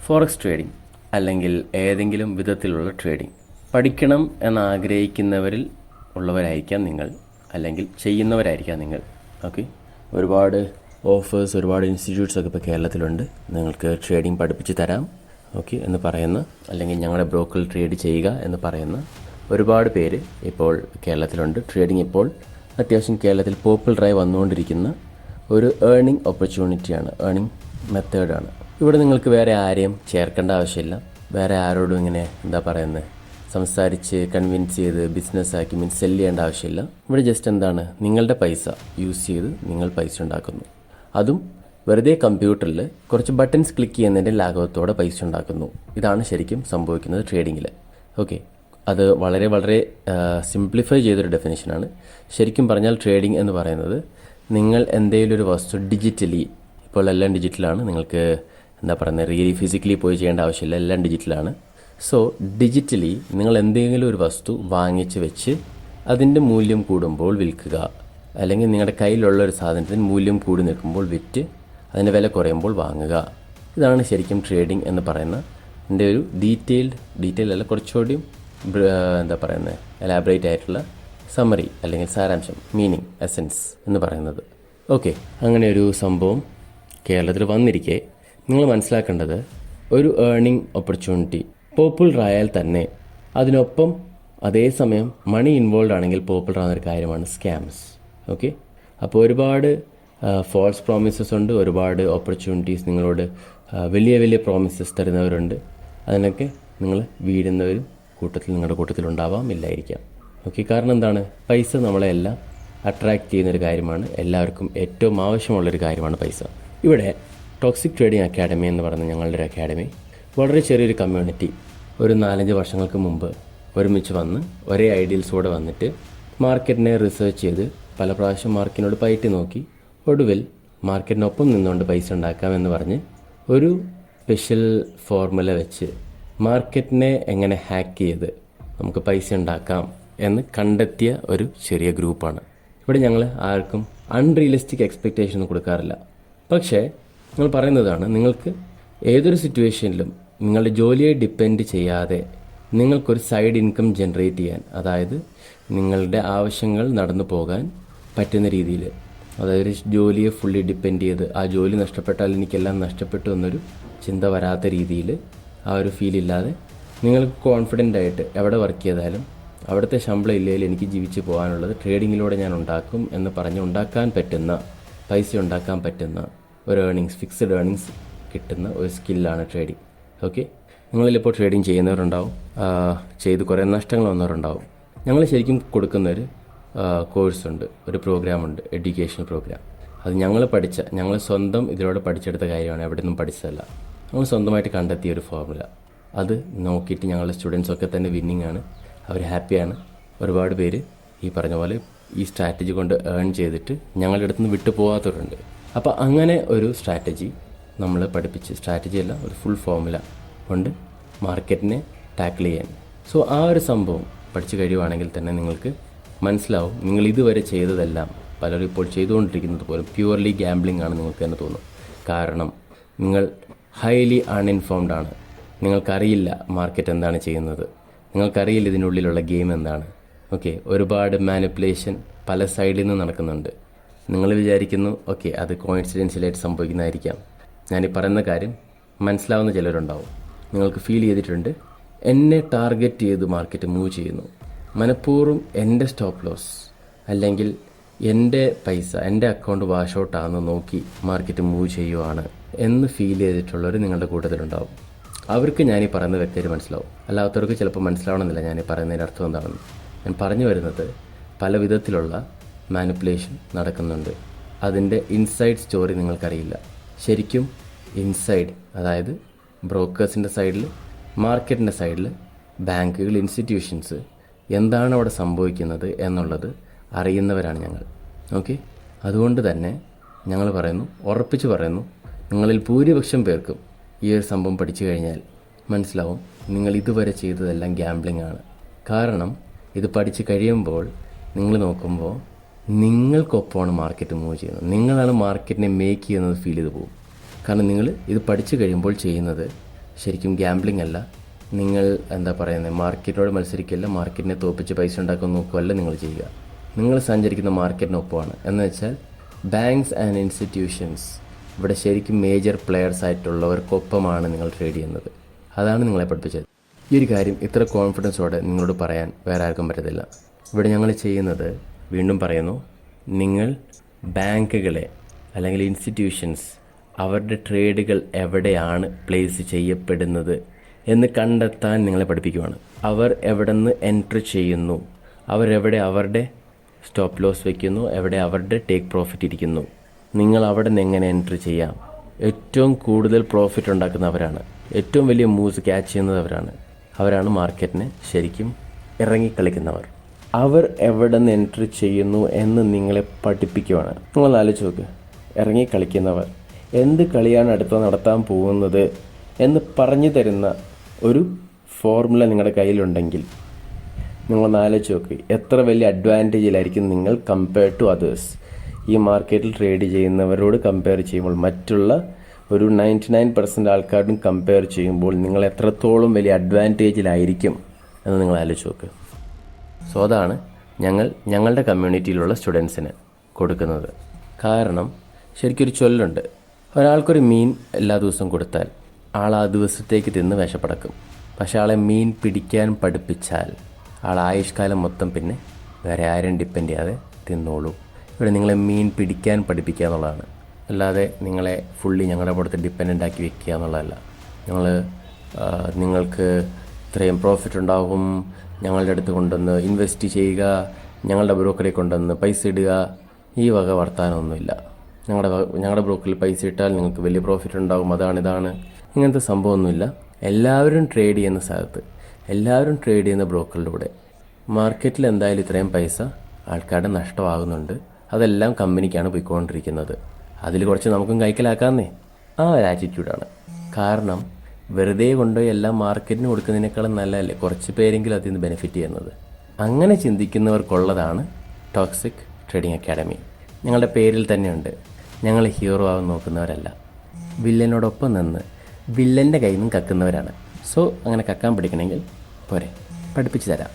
Forex trading അല്ലെങ്കിൽ ഏതെങ്കിലും വിധത്തിലുള്ള ട്രേഡിംഗ് പഠിക്കണം എന്നാഗ്രഹിക്കുന്നവരിൽ ഉള്ളവരായിരിക്കാം നിങ്ങൾ, അല്ലെങ്കിൽ ചെയ്യുന്നവരായിരിക്കാം നിങ്ങൾ. ഓക്കെ, ഒരുപാട് ഓഫേഴ്സ്, ഒരുപാട് ഇൻസ്റ്റിറ്റ്യൂട്ട്സൊക്കെ ഇപ്പോൾ കേരളത്തിലുണ്ട്. നിങ്ങൾക്ക് ട്രേഡിംഗ് പഠിപ്പിച്ച് തരാം ഓക്കെ എന്ന് പറയുന്ന, അല്ലെങ്കിൽ ഞങ്ങളുടെ ബ്രോക്കറിൽ ട്രേഡ് ചെയ്യുക എന്ന് പറയുന്ന ഒരുപാട് പേര് ഇപ്പോൾ കേരളത്തിലുണ്ട്. ട്രേഡിംഗ് ഇപ്പോൾ അത്യാവശ്യം കേരളത്തിൽ പോപ്പുലറായി വന്നുകൊണ്ടിരിക്കുന്ന ഒരു ഏർണിംഗ് ഓപ്പർച്യൂണിറ്റിയാണ്, ഏർണിംഗ് മെത്തേഡാണ്. ഇവിടെ നിങ്ങൾക്ക് വേറെ ആരെയും ചേർക്കേണ്ട ആവശ്യമില്ല, വേറെ ആരോടും ഇങ്ങനെ സംസാരിച്ച് കൺവിൻസ് ചെയ്ത് ബിസിനസ്സാക്കി സെല്ല് ചെയ്യേണ്ട ആവശ്യമില്ല. ഇവിടെ ജസ്റ്റ് നിങ്ങളുടെ പൈസ യൂസ് ചെയ്ത് നിങ്ങൾ പൈസ ഉണ്ടാക്കുന്നു. അതും വെറുതെ കമ്പ്യൂട്ടറിൽ കുറച്ച് ബട്ടൺസ് ക്ലിക്ക് ചെയ്യുന്നതിൻ്റെ ലാഘവത്തോടെ പൈസ ഉണ്ടാക്കുന്നു. ഇതാണ് ശരിക്കും സംഭവിക്കുന്നത് ട്രേഡിങ്ങിൽ. ഓക്കെ, അത് വളരെ വളരെ സിംപ്ലിഫൈ ചെയ്തൊരു ഡെഫിനേഷനാണ്. ശരിക്കും പറഞ്ഞാൽ ട്രേഡിംഗ് എന്ന് പറയുന്നത് നിങ്ങൾ എന്തെങ്കിലും ഒരു വസ്തു ഡിജിറ്റലി, ഇപ്പോൾ എല്ലാം ഡിജിറ്റലാണ്, നിങ്ങൾക്ക് റിയലി ഫിസിക്കലി പോയി ചെയ്യേണ്ട ആവശ്യമില്ല, എല്ലാം ഡിജിറ്റലാണ്. സോ ഡിജിറ്റലി നിങ്ങൾ എന്തെങ്കിലും ഒരു വസ്തു വാങ്ങിച്ച് വെച്ച് അതിൻ്റെ മൂല്യം കൂടുമ്പോൾ വിൽക്കുക, അല്ലെങ്കിൽ നിങ്ങളുടെ കയ്യിലുള്ള ഒരു സാധനത്തിന് മൂല്യം കൂടി നിൽക്കുമ്പോൾ വിറ്റ് അതിൻ്റെ വില കുറയുമ്പോൾ വാങ്ങുക. ഇതാണ് ശരിക്കും ട്രേഡിംഗ് എന്ന് പറയുന്ന എൻ്റെ ഒരു ഡീറ്റെയിൽ അല്ല, കുറച്ചുകൂടിയും എലാബറേറ്റ് ആയിട്ടുള്ള സമ്മറി അല്ലെങ്കിൽ സാരാംശം, മീനിങ്, എസൻസ് എന്ന് പറയുന്നത്. ഓക്കെ, അങ്ങനെ ഒരു സംഭവം കേരളത്തിൽ വന്നിരിക്കെ നിങ്ങൾ മനസ്സിലാക്കേണ്ടത്, ഒരു ഏർണിംഗ് ഓപ്പർച്യൂണിറ്റി പോപ്പുലർ ആയാൽ തന്നെ അതിനൊപ്പം അതേസമയം മണി ഇൻവോൾവ് ആണെങ്കിൽ പോപ്പുലർ ആകുന്നൊരു കാര്യമാണ് സ്കാംസ്. ഓക്കെ, അപ്പോൾ ഒരുപാട് ഫോൾസ് പ്രോമിസസ് ഉണ്ട്, ഒരുപാട് ഓപ്പർച്യൂണിറ്റീസ് നിങ്ങളോട് വലിയ വലിയ പ്രോമിസസ് തരുന്നവരുണ്ട്. അതിനൊക്കെ നിങ്ങൾ വീഴുന്നവരും നിങ്ങളുടെ കൂട്ടത്തിലുണ്ടാവാം, ഇല്ലായിരിക്കാം. ഓക്കെ, കാരണം പൈസ നമ്മളെ എല്ലാം അട്രാക്റ്റ് ചെയ്യുന്നൊരു കാര്യമാണ്, എല്ലാവർക്കും ഏറ്റവും ആവശ്യമുള്ളൊരു കാര്യമാണ് പൈസ. ഇവിടെ ടോക്സിക് ട്രേഡിംഗ് അക്കാഡമി എന്ന് പറയുന്ന ഞങ്ങളുടെ ഒരു അക്കാഡമി, വളരെ ചെറിയൊരു കമ്മ്യൂണിറ്റി, ഒരു 4-5 വർഷങ്ങൾക്ക് മുമ്പ് ഒരുമിച്ച് വന്ന് ഒരേ ഐഡിയൽസോടെ വന്നിട്ട് മാർക്കറ്റിനെ റിസർച്ച് ചെയ്ത് പല പ്രാവശ്യം മാർക്കറ്റിനോട് പയറ്റി നോക്കി, ഒടുവിൽ മാർക്കറ്റിനൊപ്പം നിന്നുകൊണ്ട് പൈസ ഉണ്ടാക്കാമെന്ന് പറഞ്ഞ് ഒരു സ്പെഷ്യൽ ഫോർമുല വെച്ച് മാർക്കറ്റിനെ എങ്ങനെ ഹാക്ക് ചെയ്ത് നമുക്ക് പൈസ ഉണ്ടാക്കാം എന്ന് കണ്ടെത്തിയ ഒരു ചെറിയ ഗ്രൂപ്പാണ്. ഇവിടെ ഞങ്ങൾ ആർക്കും അൺറിയലിസ്റ്റിക് എക്സ്പെക്റ്റേഷൻ ഒന്നും കൊടുക്കാറില്ല. പക്ഷേ ഞങ്ങൾ പറയുന്നതാണ്, നിങ്ങൾക്ക് ഏതൊരു സിറ്റുവേഷനിലും നിങ്ങളുടെ ജോലിയെ ഡിപ്പെൻഡ് ചെയ്യാതെ നിങ്ങൾക്കൊരു സൈഡ് ഇൻകം ജനറേറ്റ് ചെയ്യാൻ, അതായത് നിങ്ങളുടെ ആവശ്യങ്ങൾ നടന്നു പോകാൻ പറ്റുന്ന രീതിയിൽ, അതായത് ജോലിയെ ഫുള്ളി ഡിപ്പെൻഡ് ചെയ്ത് ആ ജോലി നഷ്ടപ്പെട്ടാൽ എനിക്കെല്ലാം നഷ്ടപ്പെട്ടു എന്നൊരു ചിന്ത വരാത്ത രീതിയിൽ, ആ ഒരു ഫീൽ ഇല്ലാതെ നിങ്ങൾക്ക് കോൺഫിഡൻ്റ് ആയിട്ട് എവിടെ വർക്ക് ചെയ്താലും അവിടുത്തെ ശമ്പളം ഇല്ലെങ്കിൽ എനിക്ക് ജീവിച്ച് പോകാനുള്ളത് ട്രേഡിങ്ങിലൂടെ ഞാൻ ഉണ്ടാക്കും എന്ന് പറഞ്ഞ് ഉണ്ടാക്കാൻ പറ്റുന്ന, പൈസ ഉണ്ടാക്കാൻ പറ്റുന്ന ഒരു ഫിക്സഡ് ഏർണിങ്സ് കിട്ടുന്ന ഒരു സ്കില്ലാണ് ട്രേഡിംഗ്. ഓക്കെ, നിങ്ങളിലിപ്പോൾ ട്രേഡിംഗ് ചെയ്യുന്നവരുണ്ടാവും, ചെയ്ത് കുറേ നഷ്ടങ്ങൾ വന്നവരുണ്ടാവും. ഞങ്ങൾ ശരിക്കും കൊടുക്കുന്നൊരു കോഴ്സുണ്ട്, ഒരു പ്രോഗ്രാമുണ്ട്, എഡ്യൂക്കേഷണൽ പ്രോഗ്രാം. അത് ഞങ്ങൾ സ്വന്തം ഇതിലൂടെ പഠിച്ചെടുത്ത കാര്യമാണ്, എവിടെ നിന്നും പഠിച്ചതല്ല. ഞങ്ങൾ സ്വന്തമായിട്ട് കണ്ടെത്തിയ ഒരു ഫോർമുല. അത് നോക്കിയിട്ട് ഞങ്ങളുടെ സ്റ്റുഡൻസൊക്കെ തന്നെ വിന്നിങ് ആണ്, അവർ ഹാപ്പിയാണ്. ഒരുപാട് പേര് ഈ പറഞ്ഞ പോലെ ഈ സ്ട്രാറ്റജി കൊണ്ട് ഏൺ ചെയ്തിട്ട് ഞങ്ങളുടെ അടുത്ത് നിന്ന് വിട്ടു പോകാത്തവരുണ്ട്. അപ്പോൾ അങ്ങനെ ഒരു സ്ട്രാറ്റജി നമ്മൾ പഠിപ്പിച്ച്, സ്ട്രാറ്റജി അല്ല, ഒരു ഫുൾ ഫോർമുല കൊണ്ട് മാർക്കറ്റിനെ ടാക്കിൾ ചെയ്യാൻ. സോ ആ ഒരു സംഭവം പഠിച്ചു കഴിയുവാണെങ്കിൽ തന്നെ നിങ്ങൾക്ക് മനസ്സിലാവും, നിങ്ങൾ ഇതുവരെ ചെയ്തതെല്ലാം, പലരും ഇപ്പോൾ ചെയ്തുകൊണ്ടിരിക്കുന്നത് പോലും പ്യുവർലി ഗാംബ്ലിംഗ് ആണ് നിങ്ങൾക്ക് തന്നെ തോന്നും. കാരണം നിങ്ങൾ ഹൈലി അൺഇൻഫോംഡ് ആണ്. നിങ്ങൾക്കറിയില്ല മാർക്കറ്റ് എന്താണ് ചെയ്യുന്നത്, നിങ്ങൾക്കറിയില്ല ഇതിനുള്ളിലുള്ള ഗെയിം എന്താണ്. ഓക്കെ, ഒരുപാട് മാനിപ്പുലേഷൻ പല സൈഡിൽ നിന്ന് നടക്കുന്നുണ്ട്. നിങ്ങൾ വിചാരിക്കുന്നു ഓക്കെ അത് കോയിൻസിഡൻഷ്യലായിട്ട് സംഭവിക്കുന്നതായിരിക്കാം. ഞാനീ പറയുന്ന കാര്യം മനസ്സിലാവുന്ന ചിലരുണ്ടാവും. നിങ്ങൾക്ക് ഫീൽ ചെയ്തിട്ടുണ്ട്, എന്നെ ടാർഗറ്റ് ചെയ്ത് മാർക്കറ്റ് മൂവ് ചെയ്യുന്നു, മനഃപൂർവ്വം എൻ്റെ സ്റ്റോപ്പ് ലോസ് അല്ലെങ്കിൽ എൻ്റെ പൈസ, എൻ്റെ അക്കൗണ്ട് വാഷ് ഔട്ട് ആണെന്ന് നോക്കി മാർക്കറ്റ് മൂവ് ചെയ്യുവാണ് എന്ന് ഫീൽ ചെയ്തിട്ടുള്ളവർ നിങ്ങളുടെ കൂട്ടത്തിലുണ്ടാവും. അവർക്ക് ഞാനീ പറയുന്നത് വ്യക്തമായിട്ട് മനസ്സിലാവും, അല്ലാത്തവർക്ക് ചിലപ്പോൾ മനസ്സിലാവണമെന്നില്ല ഞാനീ പറയുന്നതിൻ്റെ അർത്ഥം എന്താണെന്ന്. ഞാൻ പറഞ്ഞു വരുന്നത്, പല വിധത്തിലുള്ള മാനിപ്പുലേഷൻ നടക്കുന്നുണ്ട്. അതിൻ്റെ ഇൻസൈഡ് സ്റ്റോറി നിങ്ങൾക്കറിയില്ല. ശരിക്കും ഇൻസൈഡ്, അതായത് ബ്രോക്കേഴ്സിൻ്റെ സൈഡിൽ, മാർക്കറ്റിൻ്റെ സൈഡിൽ, ബാങ്കുകൾ, ഇൻസ്റ്റിറ്റ്യൂഷൻസ് എന്താണ് അവിടെ സംഭവിക്കുന്നത് എന്നുള്ളത് അറിയുന്നവരാണ് ഞങ്ങൾ. ഓക്കെ, അതുകൊണ്ട് തന്നെ ഞങ്ങൾ പറയുന്നു, ഉറപ്പിച്ച് പറയുന്നു, നിങ്ങളിൽ ഭൂരിപക്ഷം പേർക്കും ഈ ഒരു സംഭവം പഠിച്ചു കഴിഞ്ഞാൽ മനസ്സിലാവും നിങ്ങൾ ഇതുവരെ ചെയ്തതെല്ലാം ഗാംബ്ലിംഗ് ആണ്. കാരണം ഇത് പഠിച്ച് കഴിയുമ്പോൾ നിങ്ങൾ നോക്കുമ്പോൾ നിങ്ങൾക്കൊപ്പമാണ് മാർക്കറ്റ് മൂവ് ചെയ്യുന്നത്, നിങ്ങളാണ് മാർക്കറ്റിനെ മേക്ക് ചെയ്യുന്നത് ഫീൽ ചെയ്ത് പോകും. കാരണം നിങ്ങൾ ഇത് പഠിച്ചു കഴിയുമ്പോൾ ചെയ്യുന്നത് ശരിക്കും ഗ്യാംബ്ലിംഗ് അല്ല. നിങ്ങൾ എന്താ പറയുന്നത്, മാർക്കറ്റിനോട് മത്സരിക്കില്ല, മാർക്കറ്റിനെ തോപ്പിച്ച് പൈസ ഉണ്ടാക്കാൻ നോക്കുകയല്ല നിങ്ങൾ ചെയ്യുക. നിങ്ങൾ സഞ്ചരിക്കുന്ന മാർക്കറ്റിനൊപ്പമാണ്. എന്ന് വെച്ചാൽ ബാങ്ക്സ് ആൻഡ് ഇൻസ്റ്റിറ്റ്യൂഷൻസ് ഇവിടെ ശരിക്കും മേജർ പ്ലെയേഴ്സ് ആയിട്ടുള്ളവർക്കൊപ്പമാണ് നിങ്ങൾ ട്രേഡ് ചെയ്യുന്നത്. അതാണ് നിങ്ങളെ പഠിപ്പിച്ചത്. ഈ ഒരു കാര്യം ഇത്ര കോൺഫിഡൻസോടെ നിങ്ങളോട് പറയാൻ വേറെ ആർക്കും പറ്റത്തില്ല. ഇവിടെ ഞങ്ങൾ ചെയ്യുന്നത്, വീണ്ടും പറയുന്നു, നിങ്ങൾ ബാങ്കുകളെ അല്ലെങ്കിൽ ഇൻസ്റ്റിറ്റ്യൂഷൻസ് അവരുടെ ട്രേഡുകൾ എവിടെയാണ് പ്ലേസ് ചെയ്യപ്പെടുന്നത് എന്ന് കണ്ടെത്താൻ നിങ്ങളെ പഠിപ്പിക്കുകയാണ്. അവർ എവിടെ നിന്ന് എൻട്രി ചെയ്യുന്നു, അവരെവിടെ അവരുടെ സ്റ്റോപ്പ് ലോസ് വയ്ക്കുന്നു, എവിടെ അവരുടെ ടേക്ക് പ്രോഫിറ്റ് ഇരിക്കുന്നു, നിങ്ങൾ അവിടെ നിന്ന് എങ്ങനെ എൻട്രി ചെയ്യാം. ഏറ്റവും കൂടുതൽ പ്രോഫിറ്റ് ഉണ്ടാക്കുന്നവരാണ്, ഏറ്റവും വലിയ മൂവ്സ് ക്യാച്ച് ചെയ്യുന്നവരാണ്. അവരാണ് മാർക്കറ്റിനെ ശരിക്കും ഇറങ്ങിക്കളിക്കുന്നവർ. അവർ എവിടെ നിന്ന് എൻട്രി ചെയ്യുന്നു എന്ന് നിങ്ങളെ പഠിപ്പിക്കുകയാണ്. നിങ്ങൾ ആലോചിച്ച് നോക്ക്, ഇറങ്ങിക്കളിക്കുന്നവർ എന്ത് കളിയാണ് അടുത്ത നടത്താൻ പോകുന്നത് എന്ന് പറഞ്ഞു തരുന്ന ഒരു ഫോർമുല നിങ്ങളുടെ കയ്യിലുണ്ടെങ്കിൽ നിങ്ങളൊന്ന് ആലോചിച്ച് നോക്ക്, എത്ര വലിയ അഡ്വാൻറ്റേജിലായിരിക്കും നിങ്ങൾ കമ്പയർ ടു അതേഴ്സ്. ഈ മാർക്കറ്റിൽ ട്രേഡ് ചെയ്യുന്നവരോട് കമ്പയർ ചെയ്യുമ്പോൾ, മറ്റുള്ള ഒരു 99% ആൾക്കാരോടും കമ്പയർ ചെയ്യുമ്പോൾ നിങ്ങൾ എത്രത്തോളം വലിയ അഡ്വാൻറ്റേജിലായിരിക്കും എന്ന് നിങ്ങൾ ആലോചിച്ച് നോക്ക്. സോ അതാണ് ഞങ്ങളുടെ കമ്മ്യൂണിറ്റിയിലുള്ള സ്റ്റുഡൻസിന് കൊടുക്കുന്നത്. കാരണം ശരിക്കൊരു ചൊല്ലുണ്ട്, ഒരാൾക്കൊരു മീൻ എല്ലാ ദിവസവും കൊടുത്താൽ ആൾ ആ ദിവസത്തേക്ക് തിന്ന് വിശപ്പടക്കും. പക്ഷേ ആളെ മീൻ പിടിക്കാൻ പഠിപ്പിച്ചാൽ ആൾ ആയുഷ്കാലം മൊത്തം പിന്നെ വേറെ ആരും ഡിപ്പെൻഡ് ചെയ്യാതെ തിന്നോളൂ. ഇവിടെ നിങ്ങളെ മീൻ പിടിക്കാൻ പഠിപ്പിക്കുക എന്നുള്ളതാണ്, അല്ലാതെ നിങ്ങളെ ഫുള്ളി ഞങ്ങളുടെ പുറത്ത് ഡിപ്പെൻഡൻ്റ് ആക്കി വെക്കുക എന്നുള്ളതല്ല. നിങ്ങൾക്ക് ഇത്രയും പ്രോഫിറ്റ് ഉണ്ടാകും, ഞങ്ങളുടെ അടുത്ത് കൊണ്ടുവന്ന് ഇൻവെസ്റ്റ് ചെയ്യുക, ഞങ്ങളുടെ ബ്രോക്കറെ കൊണ്ടുവന്ന് പൈസ ഇടുക, ഈ വക വർത്താനമൊന്നുമില്ല. ഞങ്ങളുടെ ബ്രോക്കറിൽ പൈസ ഇട്ടാൽ നിങ്ങൾക്ക് വലിയ പ്രോഫിറ്റ് ഉണ്ടാകും, ഇതാണ് ഇങ്ങനത്തെ സംഭവമൊന്നുമില്ല. എല്ലാവരും ട്രേഡ് ചെയ്യുന്ന സ്ഥലത്ത്, എല്ലാവരും ട്രേഡ് ചെയ്യുന്ന ബ്രോക്കറിലൂടെ മാർക്കറ്റിൽ എന്തായാലും ഇത്രയും പൈസ ആൾക്കാരുടെ നഷ്ടമാകുന്നുണ്ട്. അതെല്ലാം കമ്പനിക്കാണ് പോയിക്കൊണ്ടിരിക്കുന്നത്. അതിൽ കുറച്ച് നമുക്കും കൈക്കലാക്കാമെന്നേ, ആ ഒരു ആറ്റിറ്റ്യൂഡാണ്. കാരണം വെറുതെ കൊണ്ടുപോയി എല്ലാം മാർക്കറ്റിന് കൊടുക്കുന്നതിനേക്കാളും നല്ലതല്ലേ കുറച്ച് പേരെങ്കിലും അതിൽ നിന്ന് ബെനിഫിറ്റ് ചെയ്യുന്നത്. അങ്ങനെ ചിന്തിക്കുന്നവർക്കുള്ളതാണ് ടോക്സിക് ട്രേഡിംഗ് അക്കാഡമി. ഞങ്ങളുടെ പേരിൽ തന്നെയുണ്ട്, ഞങ്ങൾ ഹീറോ ആവാൻ നോക്കുന്നവരല്ല, വില്ലനോടൊപ്പം നിന്ന് വില്ലൻ്റെ കയ്യിൽ നിന്നും കക്കുന്നവരാണ്. സോ അങ്ങനെ കക്കാൻ പഠിക്കണമെങ്കിൽ പോരെ, പഠിപ്പിച്ചു തരാം.